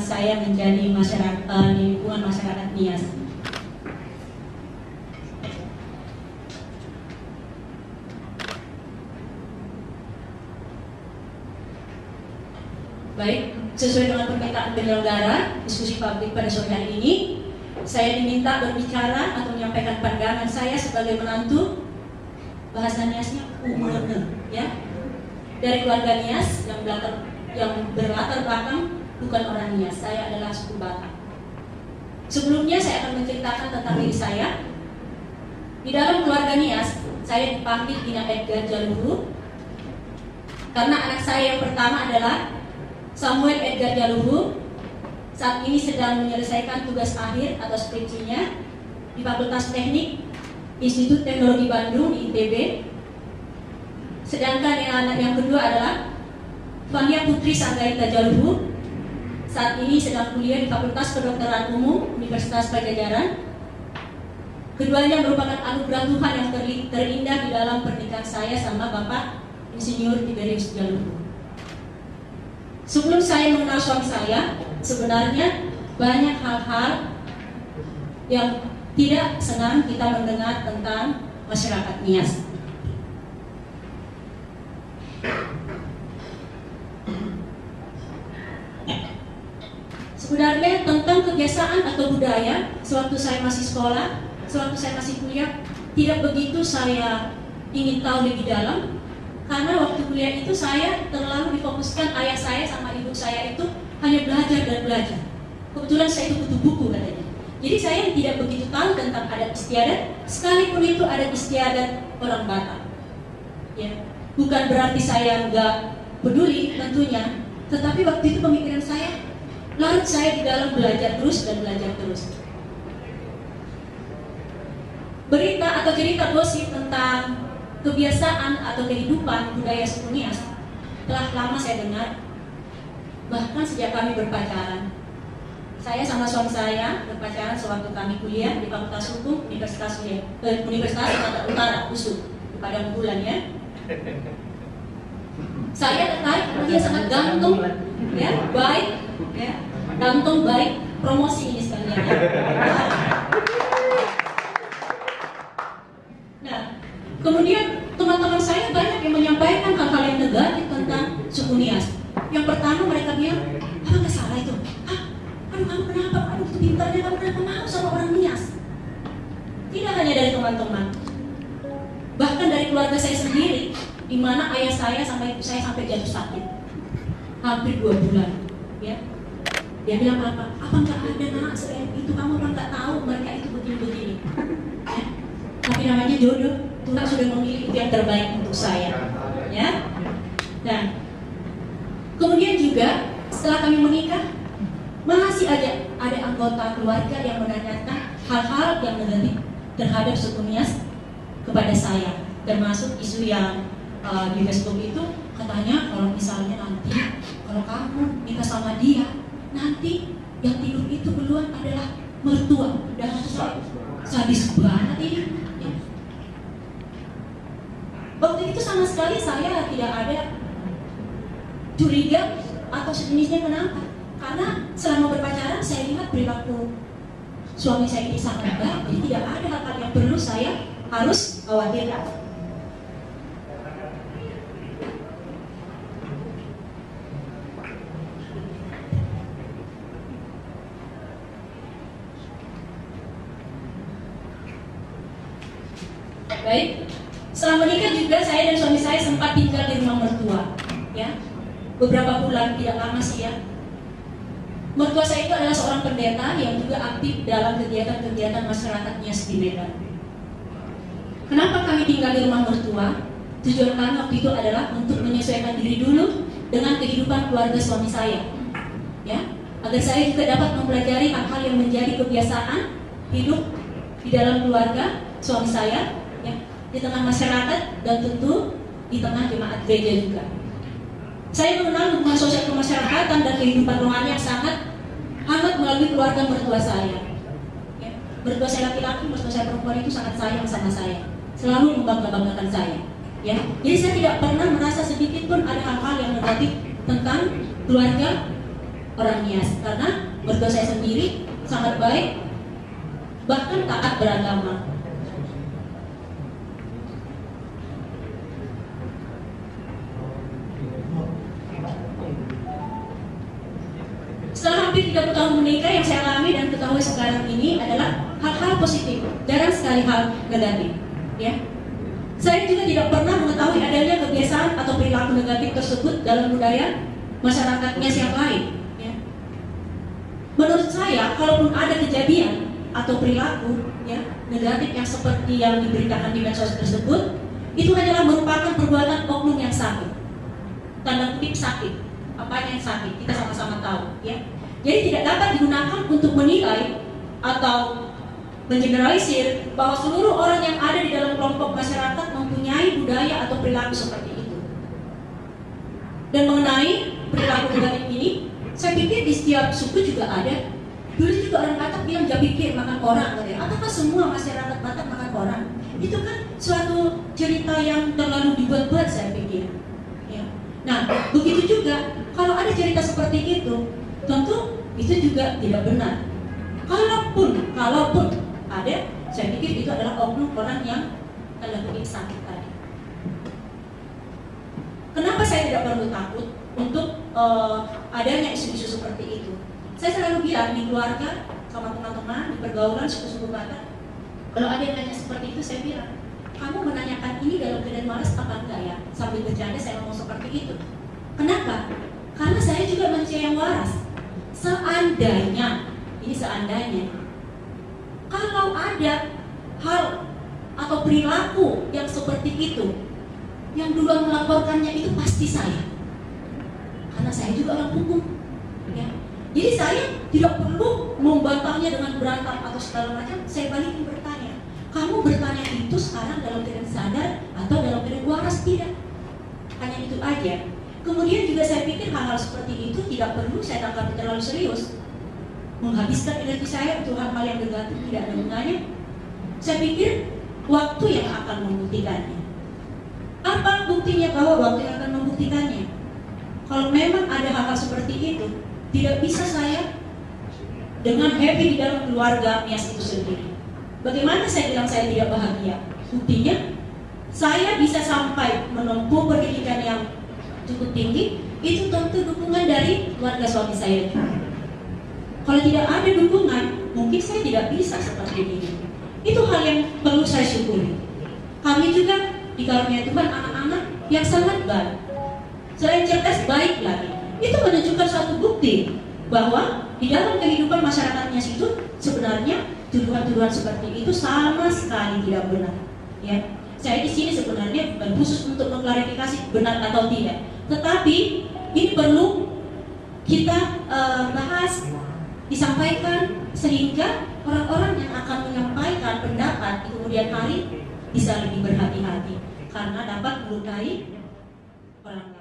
saya menjadi masyarakat di lingkungan masyarakat Nias. Baik, sesuai dengan permintaan penyelenggara diskusi publik pada sore hari ini, saya diminta berbicara atau menyampaikan pandangan saya sebagai menantu, bahasa Niasnya umurne, ya, dari keluarga Nias yang berlatar belakang bukan orang Nias. Saya adalah suku Batak. Sebelumnya saya akan menceritakan tentang diri saya. Di dalam keluarga Nias, saya dipanggil Ina Edgar Jaluhu karena anak saya yang pertama adalah Samuel Edgar Jaluhu. Saat ini sedang menyelesaikan tugas akhir atau skripsinya di Fakultas Teknik Institut Teknologi Bandung di ITB. Sedangkan anak yang kedua adalah Fania Putri Sanggaita Jaluhu. Saat ini sedang kuliah di Fakultas Kedokteran Umum Universitas Pajajaran. Keduanya merupakan anugerah Tuhan yang terindah di dalam pernikahan saya sama Bapak Insinyur Tiberius Jaluhu. Sebelum saya mengenal suami saya, sebenarnya banyak hal-hal yang tidak senang kita mendengar tentang masyarakat Nias. Sebenarnya tentang kebiasaan atau budaya, sewaktu saya masih sekolah, sewaktu saya masih kuliah, tidak begitu saya ingin tahu lebih dalam, karena waktu kuliah itu saya terlalu difokuskan ayah saya sama ibu saya itu hanya belajar dan belajar. Kebetulan saya itu butuh buku katanya. Jadi saya tidak begitu tahu tentang adat istiadat, sekalipun itu adat istiadat orang Batak. Ya, bukan berarti saya nggak peduli tentunya, tetapi waktu itu pemikiran saya larut saya di dalam belajar terus dan belajar terus. Berita atau cerita gosip tentang kebiasaan atau kehidupan budaya suku Nias telah lama saya dengar, bahkan sejak kami berpacaran. Saya sama suami saya berpacaran sewaktu kami kuliah di Fakultas Hukum Universitas Sumatera Utara, USU, di Padang Bulan, ya. Saya tertarik karena dia sangat ganteng, ya, baik, ya, ganteng, baik, promosi ini sekalian, ya. Nah, kemudian teman-teman saya banyak yang menyampaikan hal-hal yang negatif tentang suku Nias. Yang pertama mereka bilang, apa nggak salah itu? Aduh kamu kenapa? Aduh itu pintarnya, kamu kenapa mau sama orang Nias? Tidak hanya dari teman-teman, bahkan dari keluarga saya sendiri, di mana ayah saya sama ibu saya sampai jatuh sakit hampir 2 bulan, ya. Dia bilang apa nggak ada nak selain itu, kamu apa nggak tahu mereka itu begini-begini, ya. Tapi namanya jodoh, Tuhan sudah memilih itu yang terbaik untuk saya, ya. Dan kemudian juga setelah kami menikah, masih ada anggota keluarga yang menanyakan hal-hal yang negatif terhadap suku Nias kepada saya, termasuk isu yang di Facebook itu katanya kalau misalnya nanti kalau kamu nikah sama dia, nanti yang tidur itu duluan adalah mertua. Dan sadis banget ini, ya. Waktu itu sama sekali saya tidak ada curiga atau sejenisnya. Kenapa? Karena selama berpacaran saya lihat perilaku suami saya ini sangat baik, jadi tidak ada hal-hal yang perlu saya harus khawatirkan. Baik, setelah menikah juga saya dan suami saya sempat tinggal di rumah mertua, ya, beberapa bulan, tidak lama sih, ya. Mertua saya itu adalah seorang pendeta yang juga aktif dalam kegiatan-kegiatan masyarakat Nias di Medan. Kenapa kami tinggal di rumah mertua? Tujuan kami waktu itu adalah untuk menyesuaikan diri dulu dengan kehidupan keluarga suami saya, ya, agar saya juga dapat mempelajari hal-hal yang menjadi kebiasaan hidup di dalam keluarga suami saya, ya, di tengah masyarakat dan tentu di tengah jemaat gereja juga. Saya mengenal hubungan sosial kemasyarakatan dan kehidupan rohani yang sangat hangat melalui keluarga mertua saya, ya. Mertua saya laki-laki, mertua saya perempuan itu sangat sayang sama saya, selalu membangga-banggakan saya, ya. Jadi saya tidak pernah merasa sedikit pun ada hal-hal yang negatif tentang keluarga orang Nias, karena mertua saya sendiri sangat baik, bahkan taat beragama. Setelah hampir 30 tahun menikah, yang saya alami dan ketahui sekarang ini adalah hal-hal positif, jarang sekali hal negatif. Ya, saya juga tidak pernah mengetahui adanya kebiasaan atau perilaku negatif tersebut dalam budaya masyarakat Nias yang lain. Ya. Menurut saya, kalaupun ada kejadian atau perilaku ya negatif yang seperti yang diberitakan di medsos tersebut, itu hanyalah merupakan perbuatan oknum yang sakit, tanda kutip sakit. Apa yang sakit, kita sama-sama tahu ya. Jadi tidak dapat digunakan untuk menilai atau mengeneralisir bahwa seluruh orang yang ada di dalam kelompok masyarakat mempunyai budaya atau perilaku seperti itu. Dan mengenai perilaku negatif ini, saya pikir di setiap suku juga ada. Dulu juga orang Batak bilang japikir makan orang, apakah semua masyarakat Batak makan orang? Itu kan suatu cerita yang terlalu dibuat-buat, saya pikir. Ya. Nah, begitu juga kalau ada cerita seperti itu, tentu itu juga tidak benar. Kalaupun ada, saya pikir itu adalah oknum orang yang tanda kutip sakit tadi. Kenapa saya tidak perlu takut untuk adanya isu-isu seperti itu? Saya selalu bilang di keluarga, sama teman-teman, di pergaulan suku-suku Batak, kalau ada yang nanya seperti itu, saya bilang, kamu menanyakan ini dalam keadaan malas apa enggak ya? Sambil bercanda saya ngomong seperti itu. Kenapa? Karena saya juga manusia yang waras. Seandainya, ini seandainya, kalau ada hal atau perilaku yang seperti itu, yang duluan melaporkannya itu pasti saya. Karena saya juga orang hukum. Ya. Jadi saya tidak perlu membantahnya dengan berantem atau segala macam. Saya balikin bertanya. Kamu bertanya itu sekarang dalam keadaan sadar atau dalam keadaan waras? Tidak. Hanya itu aja. Kemudian juga saya pikir hal-hal seperti itu tidak perlu saya tanggapi terlalu serius. Menghabiskan energi saya untuk hal-hal yang negatif tidak ada gunanya. Saya pikir waktu yang akan membuktikannya. Apa buktinya bahwa waktu yang akan membuktikannya? Kalau memang ada hal-hal seperti itu, tidak bisa saya dengan happy di dalam keluarga Nias itu sendiri. Bagaimana saya bilang saya tidak bahagia? Buktinya, saya bisa sampai menempuh pendidikan yang cukup tinggi, itu tentu dukungan dari keluarga suami saya. Kalau tidak ada dukungan, mungkin saya tidak bisa seperti ini. Itu hal yang perlu saya syukuri. Kami juga dikaruniai Tuhan anak-anak yang sangat baik. Selain cerdas, baik lagi. Itu menunjukkan suatu bukti bahwa di dalam kehidupan masyarakatnya itu sebenarnya tuduhan-tuduhan seperti itu sama sekali tidak benar. Ya, saya di sini sebenarnya bukan khusus untuk mengklarifikasi benar atau tidak. Tetapi ini perlu kita bahas, disampaikan sehingga orang-orang yang akan menyampaikan pendapat di kemudian hari bisa lebih berhati-hati karena dapat melukai orang lain.